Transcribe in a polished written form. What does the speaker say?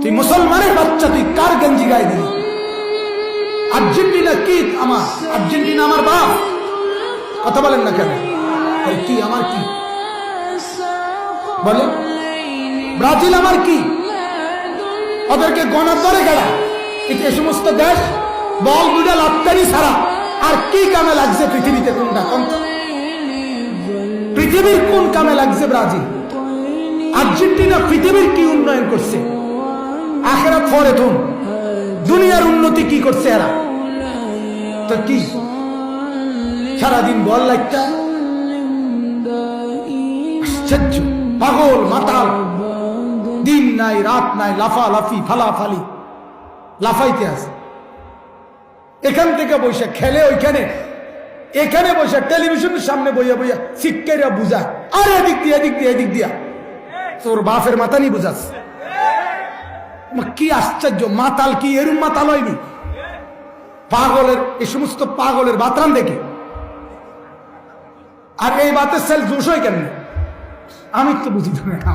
তুই মুসলমানের বাচ্চা, তুই কার গেঞ্জি গায়ে দিলি? আর্জেন্টিনা কি আমার? আর্জেন্টিনা আমার বাপ। কথা বলেন না কেন? কি আমার কি বলে? ব্রাজিল আমার কি? ওদেরকে গণার দরে গেলা। এ সমস্ত দেশ বল দুটা লাভকারী ছাড়া আর কি কামে লাগছে পৃথিবীতে? কোনটা কোন পৃথিবীর কোন কামে লাগছে ব্রাজিল? আর্জেন্টিনা পৃথিবীর কি উন্নয়ন করছে? আখেরাত ফরে তুন দুনিয়ার উন্নতি কি করছে এরা? তো কি সারাদিন বল লাগতা? আশ্চর্য, পাগল মাতাল, দিন নাই রাত নাই, লাফালাফি ফালাফালি, লাফাইতে আছে। এখান থেকে বসে খেলে ওইখানে, এখানে বসে টেলিভিশনের সামনে বইয়া বইয়া শিক্ষারা বুঝায়, আর এদিক দিয়া এদিক দিয়া এদিক দিয়া তোর বাপের মাথা নি বুঝাস। কি আশ্চর্য, মাতাল কি এরম মাতাল হয়নি? পাগলের এই সমস্ত পাগলের বাতরান দেখে। আর এই বাতের সেল দোষ হয় কেন? আমি তো বুঝি না।